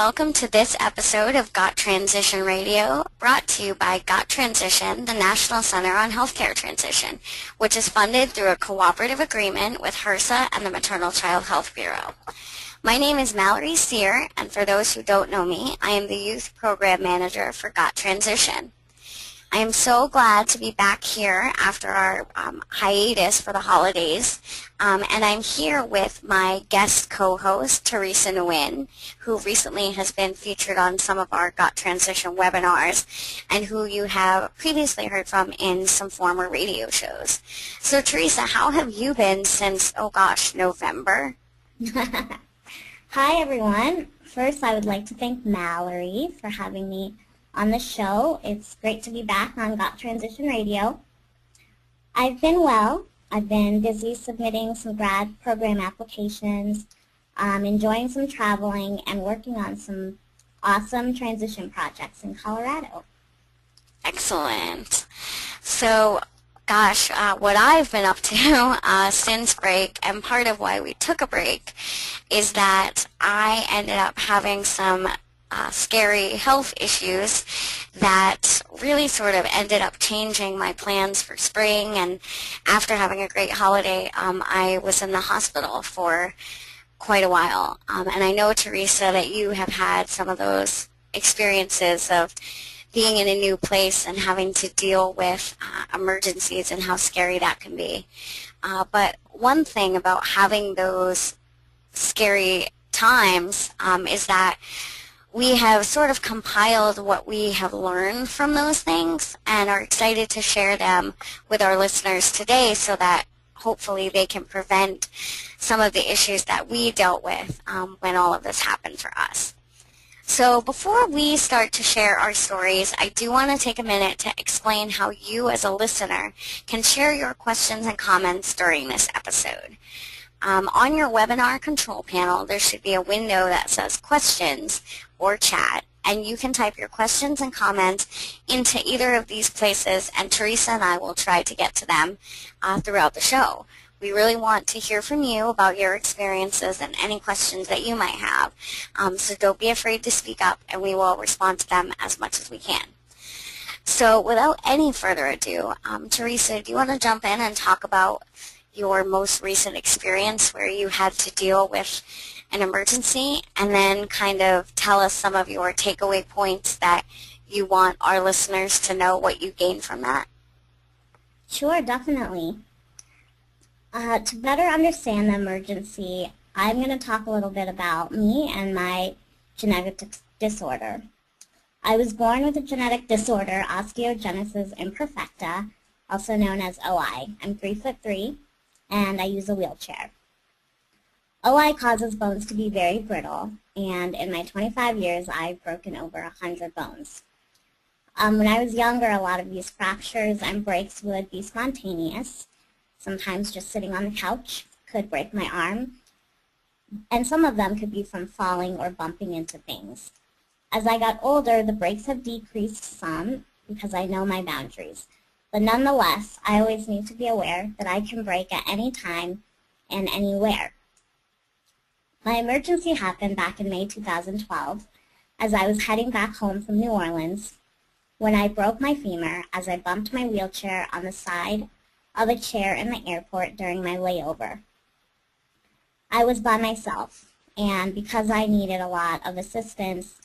Welcome to this episode of Got Transition Radio, brought to you by Got Transition, the National Center on Healthcare Transition, which is funded through a cooperative agreement with HRSA and the Maternal Child Health Bureau. My name is Mallory, and for those who don't know me, I am the Youth Program Manager for Got Transition. I am so glad to be back here after our hiatus for the holidays, and I'm here with my guest co-host, Teresa Nguyen, who recently has been featured on some of our Got Transition webinars, and who you have previously heard from in some former radio shows. So Teresa, how have you been since, November? Hi everyone. First, I would like to thank Mallory for having me on the show. It's great to be back on Got Transition Radio. I've been well. I've been busy submitting some grad program applications, enjoying some traveling, and working on some awesome transition projects in Colorado. Excellent. So, what I've been up to since break, and part of why we took a break, is that I ended up having some scary health issues that really sort of ended up changing my plans for spring. And after having a great holiday, I was in the hospital for quite a while. And I know, Teresa, that you have had some of those experiences of being in a new place and having to deal with emergencies and how scary that can be. But one thing about having those scary times is that we have sort of compiled what we have learned from those things and are excited to share them with our listeners today so that hopefully they can prevent some of the issues that we dealt with when all of this happened for us. So before we start to share our stories, I do want to take a minute to explain how you as a listener can share your questions and comments during this episode. On your webinar control panel, there should be a window that says questions or chat, and you can type your questions and comments into either of these places, and Teresa and I will try to get to them throughout the show. We really want to hear from you about your experiences and any questions that you might have, so don't be afraid to speak up, and we will respond to them as much as we can. So without any further ado, Teresa, do you want to jump in and talk about your most recent experience where you had to deal with an emergency, and then kind of tell us some of your takeaway points that you want our listeners to know what you gained from that? Sure, definitely. To better understand the emergency, I'm going to talk a little bit about me and my genetic disorder. I was born with a genetic disorder, osteogenesis imperfecta, also known as OI. I'm 3'3", and I use a wheelchair. OI causes bones to be very brittle, and in my 25 years, I've broken over 100 bones. When I was younger, a lot of these fractures and breaks would be spontaneous. Sometimes just sitting on the couch could break my arm, and some of them could be from falling or bumping into things. As I got older, the breaks have decreased some because I know my boundaries. But nonetheless, I always need to be aware that I can break at any time and anywhere. My emergency happened back in May 2012 as I was heading back home from New Orleans when I broke my femur as I bumped my wheelchair on the side of a chair in the airport during my layover. I was by myself, and because I needed a lot of assistance,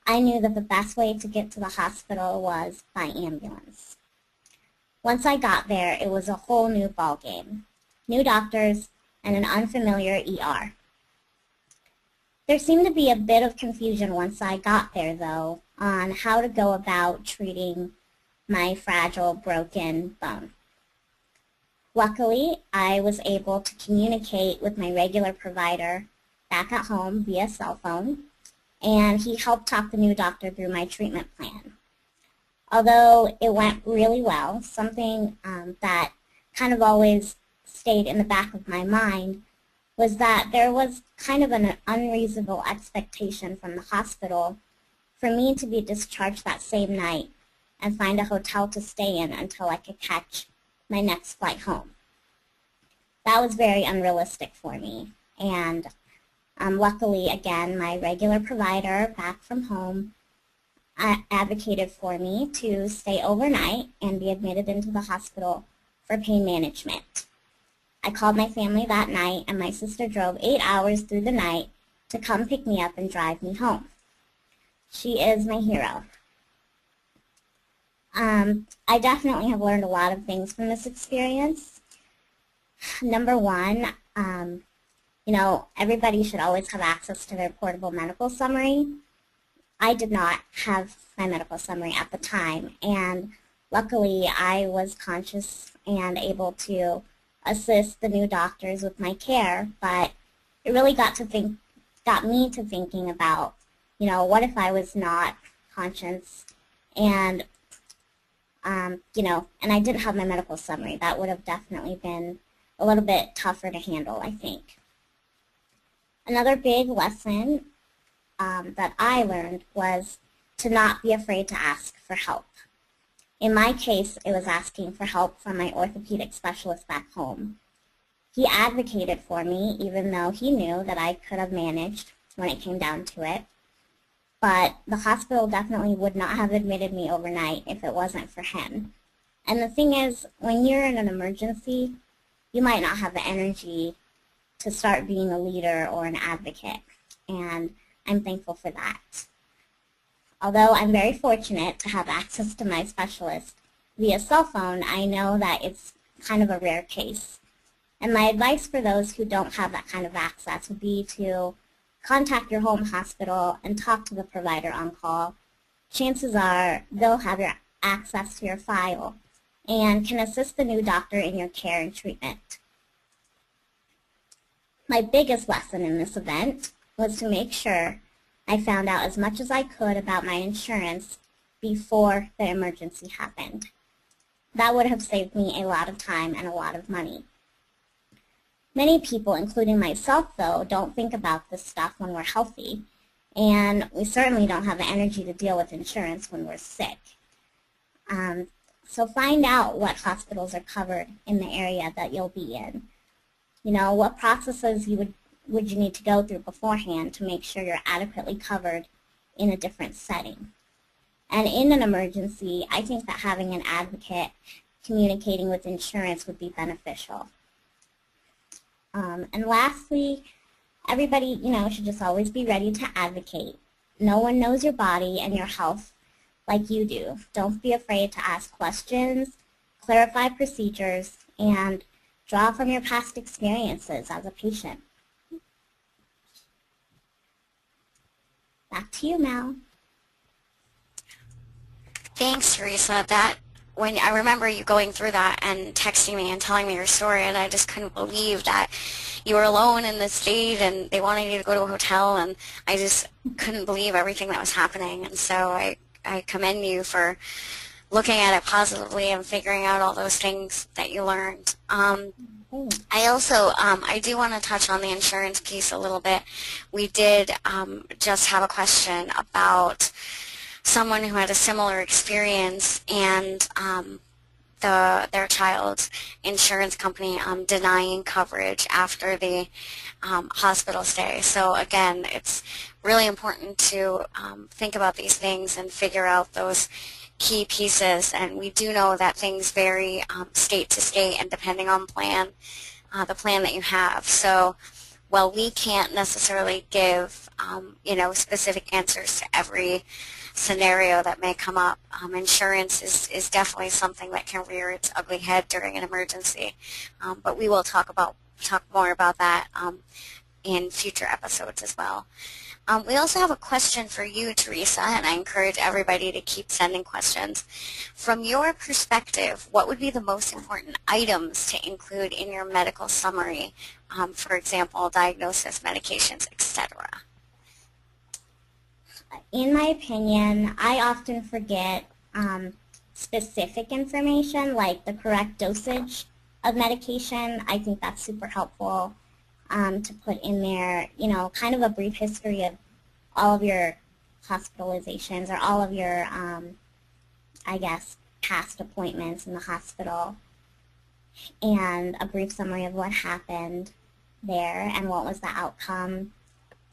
I knew that the best way to get to the hospital was by ambulance. Once I got there, it was a whole new ballgame. New doctors and an unfamiliar ER. There seemed to be a bit of confusion once I got there, though, on how to go about treating my fragile, broken bone. Luckily, I was able to communicate with my regular provider back at home via cell phone, and he helped talk the new doctor through my treatment plan. Although it went really well, something that kind of always stayed in the back of my mind was that there was kind of an unreasonable expectation from the hospital for me to be discharged that same night and find a hotel to stay in until I could catch my next flight home. That was very unrealistic for me, and Luckily, again, my regular provider back from home advocated for me to stay overnight and be admitted into the hospital for pain management. I called my family that night, and my sister drove 8 hours through the night to come pick me up and drive me home. She is my hero. I definitely have learned a lot of things from this experience. Number one, everybody should always have access to their portable medical summary. I did not have my medical summary at the time, and luckily I was conscious and able to assist the new doctors with my care, but it really got me to thinking about, what if I was not conscious and, and I didn't have my medical summary. That would have definitely been a little bit tougher to handle, I think. Another big lesson that I learned was to not be afraid to ask for help. In my case, it was asking for help from my orthopedic specialist back home. He advocated for me, even though he knew that I could have managed when it came down to it. But the hospital definitely would not have admitted me overnight if it wasn't for him. And the thing is, when you're in an emergency, you might not have the energy to start being a leader or an advocate. And I'm thankful for that. Although I'm very fortunate to have access to my specialist via cell phone, I know that it's kind of a rare case. And my advice for those who don't have that kind of access would be to contact your home hospital and talk to the provider on call. Chances are they'll have your access to your file and can assist the new doctor in your care and treatment. My biggest lesson in this event was to make sure I found out as much as I could about my insurance before the emergency happened. That would have saved me a lot of time and a lot of money. Many people, including myself, though, don't think about this stuff when we're healthy, and we certainly don't have the energy to deal with insurance when we're sick. So find out what hospitals are covered in the area that you'll be in. What processes would you need to go through beforehand to make sure you're adequately covered in a different setting. And in an emergency, I think that having an advocate communicating with insurance would be beneficial. And lastly, everybody, should just always be ready to advocate. No one knows your body and your health like you do. Don't be afraid to ask questions, clarify procedures, and draw from your past experiences as a patient. Back to you, Mal. Thanks, Teresa. When I remember you going through that and texting me and telling me your story, and I just couldn't believe that you were alone in the state and they wanted you to go to a hotel, and I just couldn't believe everything that was happening. And so I commend you for looking at it positively and figuring out all those things that you learned. I also, I do want to touch on the insurance piece a little bit. We did just have a question about someone who had a similar experience and their child's insurance company denying coverage after the hospital stay. So again, it's really important to think about these things and figure out those key pieces, and we do know that things vary state to state and depending on the plan that you have. So while we can't necessarily give specific answers to every scenario that may come up, insurance is definitely something that can rear its ugly head during an emergency. But we will talk more about that in future episodes as well. We also have a question for you, Teresa, and I encourage everybody to keep sending questions. From your perspective, what would be the most important items to include in your medical summary? For example, diagnosis, medications, etc. In my opinion, I often forget specific information, like the correct dosage of medication. I think that's super helpful to put in there, kind of a brief history of all of your hospitalizations or all of your, past appointments in the hospital, and a brief summary of what happened there and what was the outcome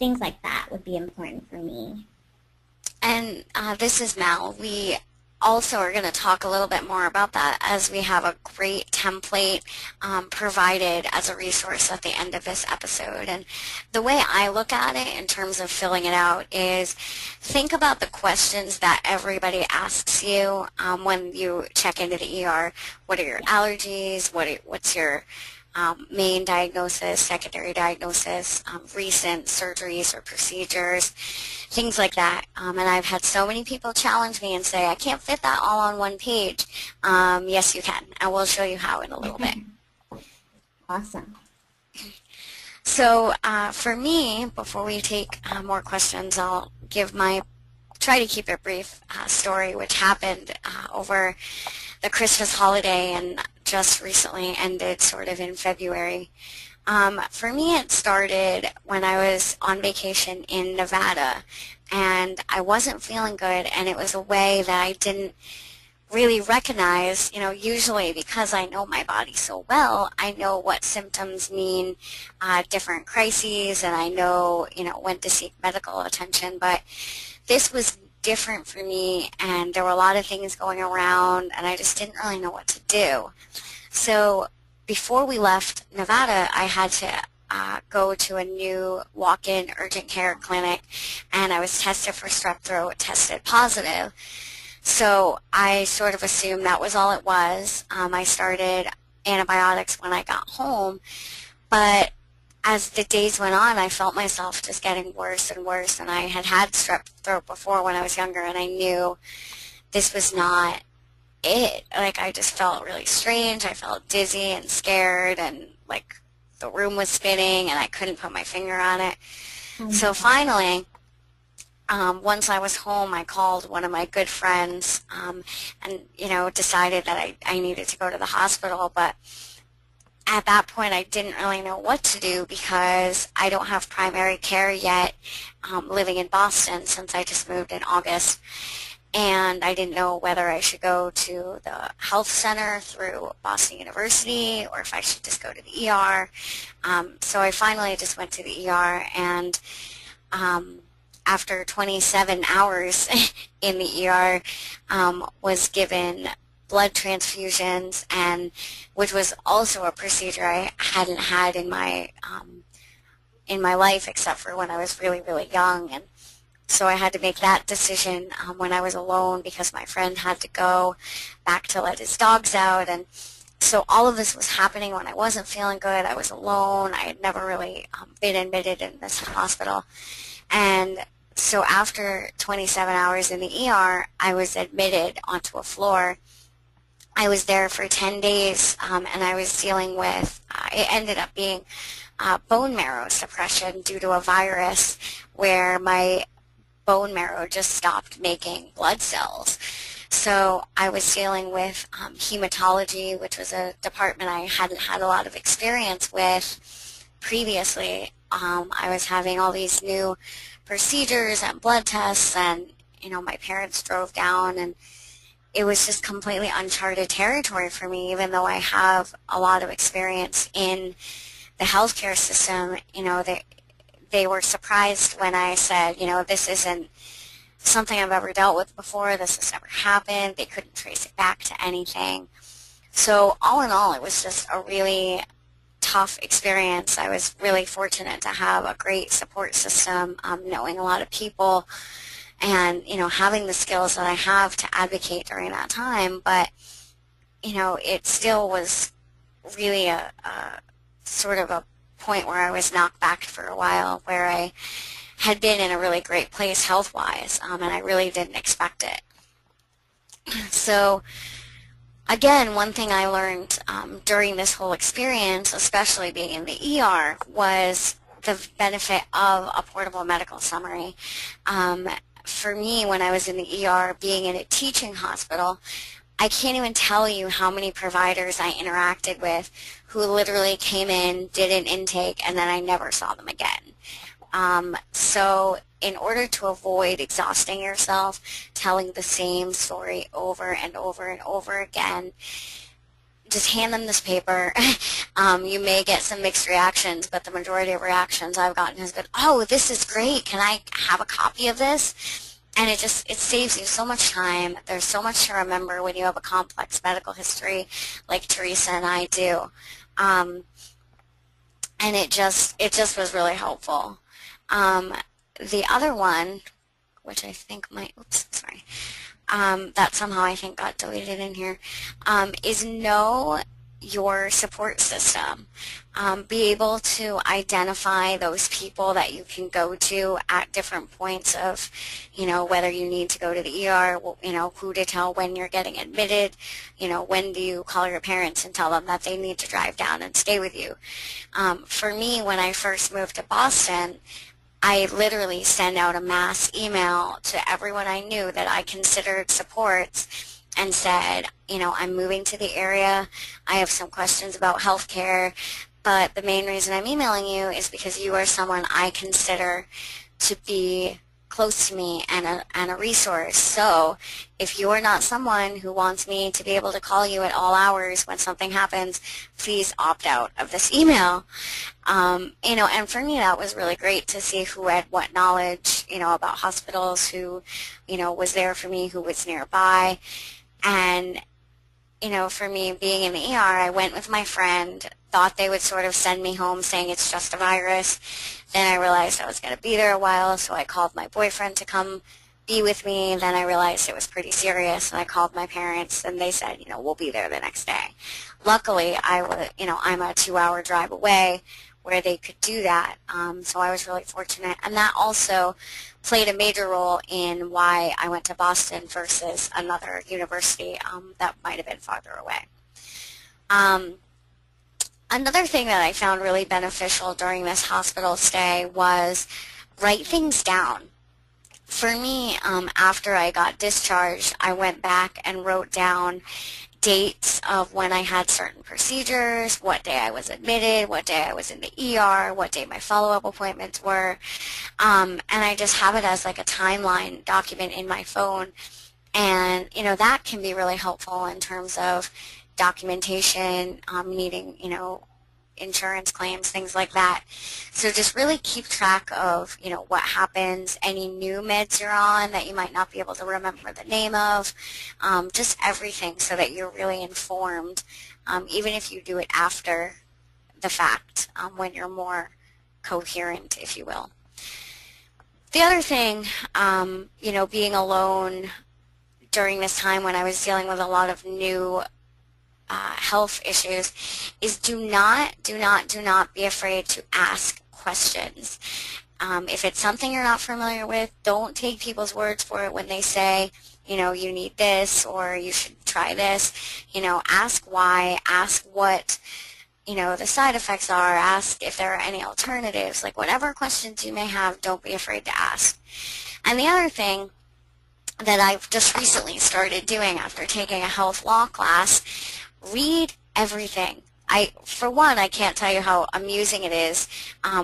things like that would be important for me. And this is Mal. We also are going to talk a little bit more about that as we have a great template provided as a resource at the end of this episode. And the way I look at it in terms of filling it out is think about the questions that everybody asks you when you check into the ER. What are your allergies? What's your main diagnosis, secondary diagnosis, recent surgeries or procedures, things like that. And I've had so many people challenge me and say, I can't fit that all on one page. Yes, you can. And we'll show you how in a little bit. Awesome. So for me, before we take more questions, I'll try to keep it brief story, which happened over the Christmas holiday and just recently ended sort of in February. For me, it started when I was on vacation in Nevada, and I wasn't feeling good, and it was a way that I didn't really recognize, usually because I know my body so well, I know what symptoms mean different crises, and I know, when to seek medical attention, but this was different for me, and there were a lot of things going around, and I just didn't really know what to do. So before we left Nevada, I had to go to a new walk-in urgent care clinic, and I was tested for strep throat, tested positive. So I sort of assumed that was all it was. I started antibiotics when I got home, but as the days went on, I felt myself just getting worse and worse, and I had had strep throat before when I was younger, and I knew this was not it. Like, I just felt really strange. I felt dizzy and scared, and like the room was spinning, and I couldn't put my finger on it. So finally, once I was home, I called one of my good friends and, decided that I needed to go to the hospital, but at that point, I didn't really know what to do because I don't have primary care yet, living in Boston since I just moved in August. And I didn't know whether I should go to the health center through Boston University or if I should just go to the ER. So I finally just went to the ER, and after 27 hours in the ER, was given blood transfusions, and which was also a procedure I hadn't had in my life except for when I was really, really young. And so I had to make that decision when I was alone because my friend had to go back to let his dogs out. And so all of this was happening when I wasn't feeling good. I was alone. I had never really been admitted in this hospital. And so after 27 hours in the ER, I was admitted onto a floor. I was there for 10 days, and I was dealing with, it ended up being bone marrow suppression due to a virus where my bone marrow just stopped making blood cells. So I was dealing with hematology, which was a department I hadn't had a lot of experience with previously. I was having all these new procedures and blood tests, and, my parents drove down, and it was just completely uncharted territory for me, even though I have a lot of experience in the healthcare system. They were surprised when I said, this isn't something I've ever dealt with before. This has never happened. They couldn't trace it back to anything. So all in all, it was just a really tough experience. I was really fortunate to have a great support system, knowing a lot of people, and, having the skills that I have to advocate during that time. But, it still was really a sort of a point where I was knocked back for a while, where I had been in a really great place health-wise, and I really didn't expect it. So, again, one thing I learned during this whole experience, especially being in the ER, was the benefit of a portable medical summary. For me, when I was in the ER, being in a teaching hospital, I can't even tell you how many providers I interacted with who literally came in, did an intake, and then I never saw them again. So in order to avoid exhausting yourself, telling the same story over and over and over again, just hand them this paper. You may get some mixed reactions, but the majority of reactions I've gotten has been, oh, this is great. Can I have a copy of this? And it saves you so much time. There's so much to remember when you have a complex medical history like Teresa and I do. And it just was really helpful. The other one, which I think might, oops, sorry, that somehow I think got deleted in here, is know your support system. Be able to identify those people that you can go to at different points of, whether you need to go to the ER, who to tell when you're getting admitted, when do you call your parents and tell them that they need to drive down and stay with you. For me, when I first moved to Boston, I literally sent out a mass email to everyone I knew that I considered supports and said, I'm moving to the area. I have some questions about health care, but the main reason I'm emailing you is because you are someone I consider to be close to me and a resource. So if you're not someone who wants me to be able to call you at all hours when something happens, please opt out of this email. And for me that was really great to see who had what knowledge, about hospitals, who, was there for me, who was nearby. And, for me being in the ER, I went with my friend, thought they would sort of send me home saying it's just a virus. Then I realized I was going to be there a while, so I called my boyfriend to come be with me. Then I realized it was pretty serious, and I called my parents, and they said, we'll be there the next day. Luckily, I'm a 2-hour drive away where they could do that, so I was really fortunate. And that also played a major role in why I went to Boston versus another university that might have been farther away. Another thing that I found really beneficial during this hospital stay was write things down. For me, after I got discharged, I went back and wrote down dates of when I had certain procedures, what day I was admitted, what day I was in the ER, what day my follow-up appointments were, and I just have it as like a timeline document in my phone. And that can be really helpful in terms of documentation, needing insurance claims, things like that. So just really keep track of what happens, any new meds you're on that you might not be able to remember the name of, just everything, so that you're really informed, even if you do it after the fact, when you're more coherent, if you will. The other thing, being alone during this time when I was dealing with a lot of new health issues, is do not be afraid to ask questions. If it's something you're not familiar with, don't take people's words for it when they say, you need this or you should try this. Ask why, ask what, the side effects are, ask if there are any alternatives. Like whatever questions you may have, don't be afraid to ask. And the other thing that I've just recently started doing after taking a health law class, read everything. For one, I can't tell you how amusing it is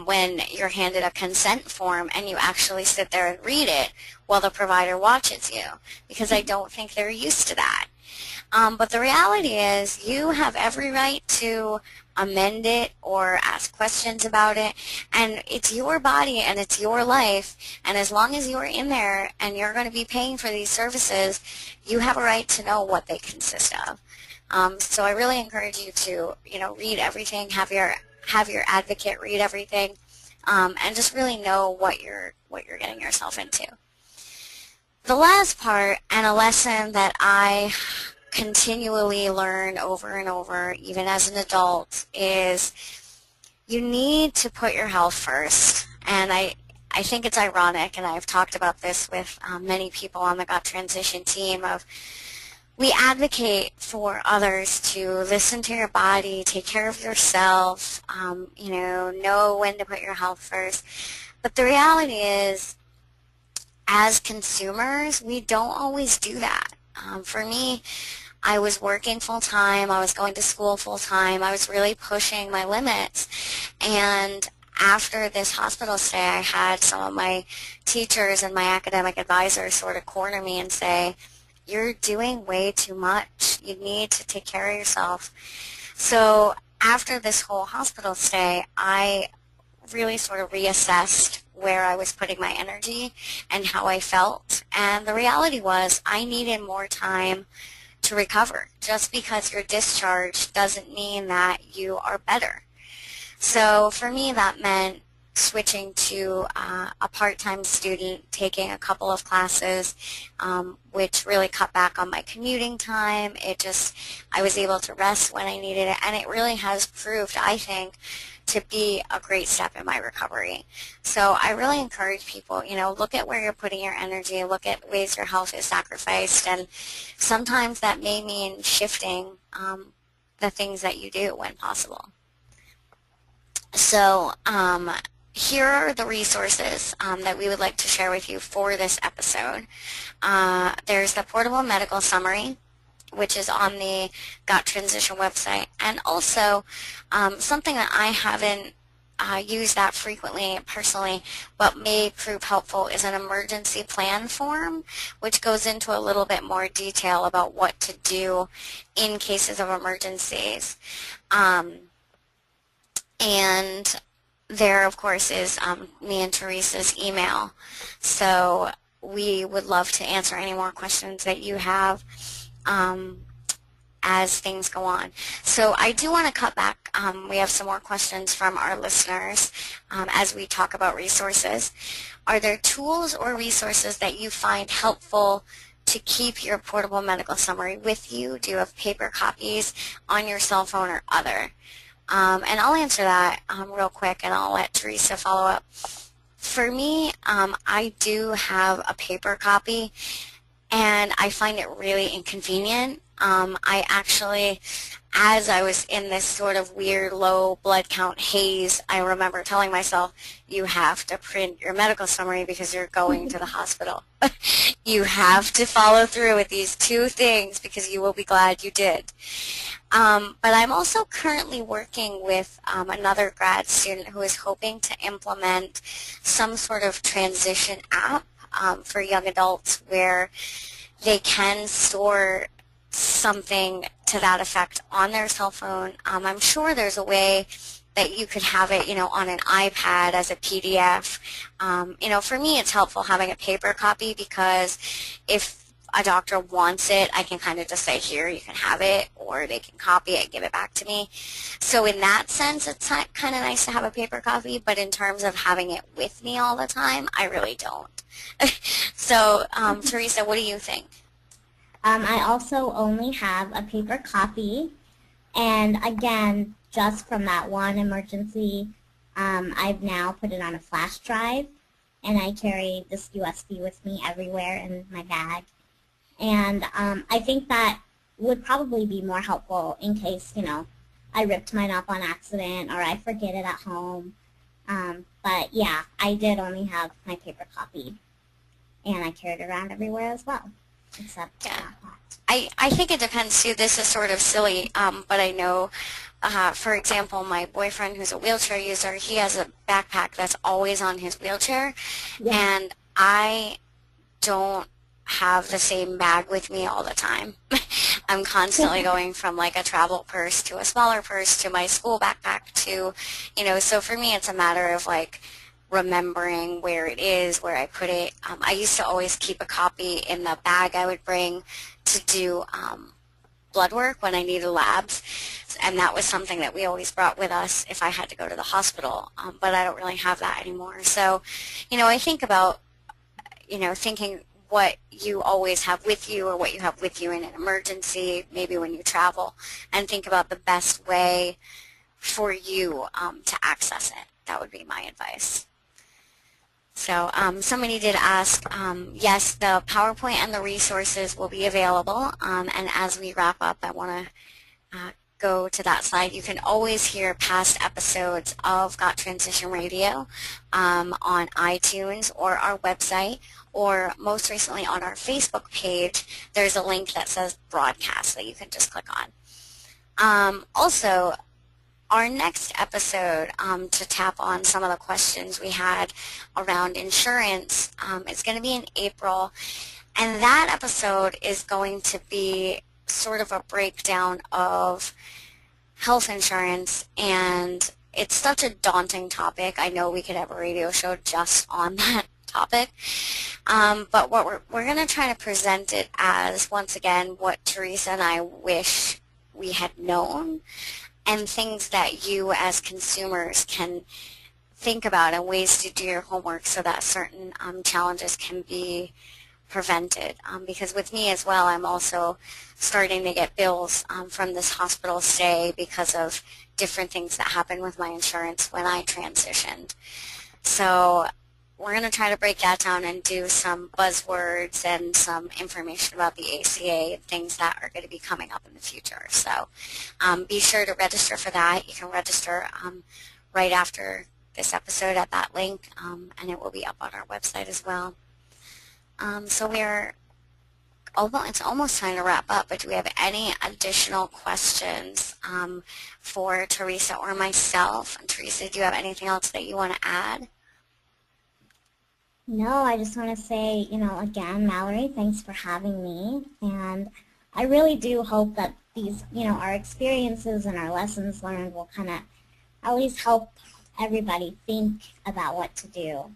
when you're handed a consent form and you actually sit there and read it while the provider watches you, because I don't think they're used to that. But the reality is you have every right to amend it or ask questions about it, and it's your body and it's your life, and as long as you're in there and you're going to be paying for these services, you have a right to know what they consist of. So I really encourage you to, read everything, have your advocate read everything, and just really know what you're getting yourself into. The last part, and a lesson that I continually learn over and over, even as an adult, is you need to put your health first. And I think it's ironic, and I've talked about this with many people on the gut transition team, of we advocate for others to listen to your body, take care of yourself, know when to put your health first. But the reality is, as consumers, we don't always do that. For me, I was working full-time, I was going to school full-time, I was really pushing my limits. And after this hospital stay, I had some of my teachers and my academic advisors sort of corner me and say, you're doing way too much. You need to take care of yourself. So after this whole hospital stay, I really sort of reassessed where I was putting my energy and how I felt. And the reality was I needed more time to recover. Just because you're discharged doesn't mean that you are better. So for me, that meant switching to a part-time student, taking a couple of classes, which really cut back on my commuting time. I was able to rest when I needed it, and it really has proved, I think, to be a great step in my recovery. So I really encourage people, look at where you're putting your energy, look at ways your health is sacrificed, and sometimes that may mean shifting the things that you do when possible. So here are the resources that we would like to share with you for this episode. There's the Portable Medical Summary, which is on the Got Transition website, and also something that I haven't used that frequently personally, but may prove helpful, is an emergency plan form, which goes into a little bit more detail about what to do in cases of emergencies. And there, of course, is me and Teresa's email. So we would love to answer any more questions that you have as things go on. So I do want to cut back. We have some more questions from our listeners as we talk about resources. Are there tools or resources that you find helpful to keep your portable medical summary with you? Do you have paper copies on your cell phone or other? And I'll answer that real quick, and I'll let Teresa follow up. For me, I do have a paper copy, and I find it really inconvenient. I actually, as I was in this sort of weird low blood count haze, I remember telling myself, you have to print your medical summary because you're going to the hospital. You have to follow through with these two things because you will be glad you did. But I'm also currently working with another grad student who is hoping to implement some sort of transition app for young adults where they can store something to that effect on their cell phone. I'm sure there's a way that you could have it, on an iPad as a PDF. For me, it's helpful having a paper copy because if a doctor wants it, I can kind of just say, here, you can have it, or they can copy it and give it back to me. So in that sense, it's kind of nice to have a paper copy, but in terms of having it with me all the time, I really don't. So, Teresa, what do you think? I also only have a paper copy, and again, just from that one emergency, I've now put it on a flash drive, and I carry this USB with me everywhere in my bag. And I think that would probably be more helpful in case, I ripped mine up on accident or I forget it at home. But yeah, I did only have my paper copy, and I carried it around everywhere as well. Except yeah. I think it depends too. This is sort of silly, but I know, for example, my boyfriend who's a wheelchair user, he has a backpack that's always on his wheelchair, and I don't have the same bag with me all the time. I'm constantly going from like a travel purse to a smaller purse to my school backpack to, so for me it's a matter of like remembering where it is, where I put it. I used to always keep a copy in the bag I would bring to do blood work when I needed labs, and that was something that we always brought with us if I had to go to the hospital, but I don't really have that anymore. So, I think about, thinking what you always have with you or what you have with you in an emergency, maybe when you travel, and think about the best way for you to access it. That would be my advice. So somebody did ask, yes, the PowerPoint and the resources will be available, and as we wrap up, I want to go to that slide. You can always hear past episodes of Got Transition Radio on iTunes or our website, or most recently on our Facebook page. There's a link that says broadcast that you can just click on. Also, our next episode, to tap on some of the questions we had around insurance, is going to be in April, and that episode is going to be sort of a breakdown of health insurance, and it's such a daunting topic. I know we could have a radio show just on that topic, but what we're going to try to present it as, once again, what Teresa and I wish we had known, and things that you as consumers can think about and ways to do your homework so that certain challenges can be prevented. Because with me as well, I'm also starting to get bills from this hospital stay because of different things that happened with my insurance when I transitioned. So we're going to try to break that down and do some buzzwords and some information about the ACA and things that are going to be coming up in the future. So be sure to register for that. You can register right after this episode at that link, and it will be up on our website as well. So it's almost time to wrap up, but do we have any additional questions for Teresa or myself? And Teresa, do you have anything else that you want to add? No, I just want to say, again, Mallory, thanks for having me. And I really do hope that these, our experiences and our lessons learned will kind of at least help everybody think about what to do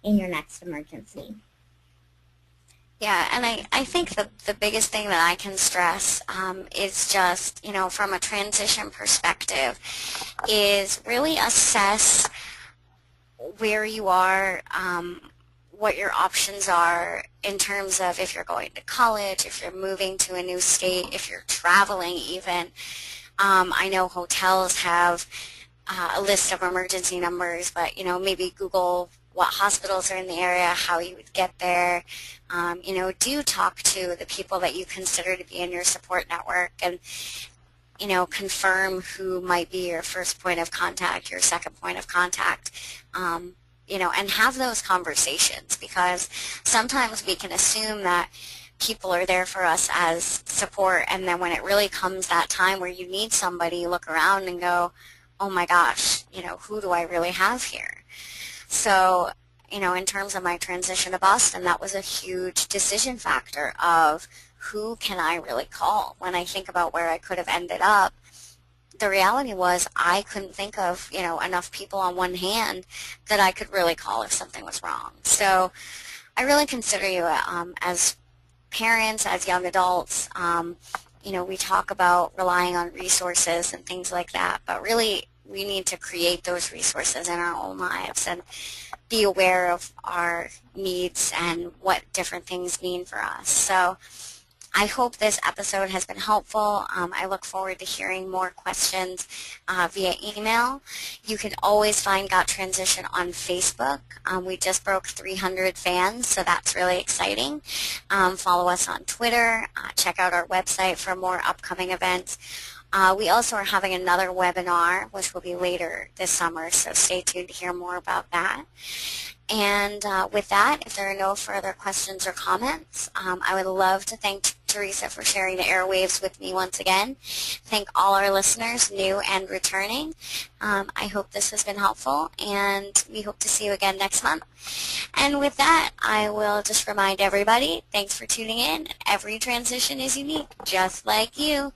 in your next emergency. Yeah, and I think the biggest thing that I can stress is just, from a transition perspective, is really assess where you are, what your options are in terms of if you're going to college, if you're moving to a new state, if you're traveling even. I know hotels have a list of emergency numbers, but, maybe Google what hospitals are in the area, how you would get there. Do talk to the people that you consider to be in your support network and, confirm who might be your first point of contact, your second point of contact, and have those conversations, because sometimes we can assume that people are there for us as support, and then when it really comes that time where you need somebody, you look around and go, oh my gosh, who do I really have here? So, in terms of my transition to Boston, that was a huge decision factor of who can I really call. When I think about where I could have ended up, the reality was I couldn't think of, enough people on one hand that I could really call if something was wrong. So I really consider you as parents, as young adults. We talk about relying on resources and things like that, but really we need to create those resources in our own lives and be aware of our needs and what different things mean for us. So I hope this episode has been helpful. I look forward to hearing more questions via email. You can always find Got Transition on Facebook. We just broke 300 fans, so that's really exciting. Follow us on Twitter. Check out our website for more upcoming events. We also are having another webinar, which will be later this summer, so stay tuned to hear more about that. And with that, if there are no further questions or comments, I would love to thank Teresa for sharing the airwaves with me once again. Thank all our listeners, new and returning. I hope this has been helpful, and we hope to see you again next month. And with that, I will just remind everybody, thanks for tuning in. Every transition is unique, just like you.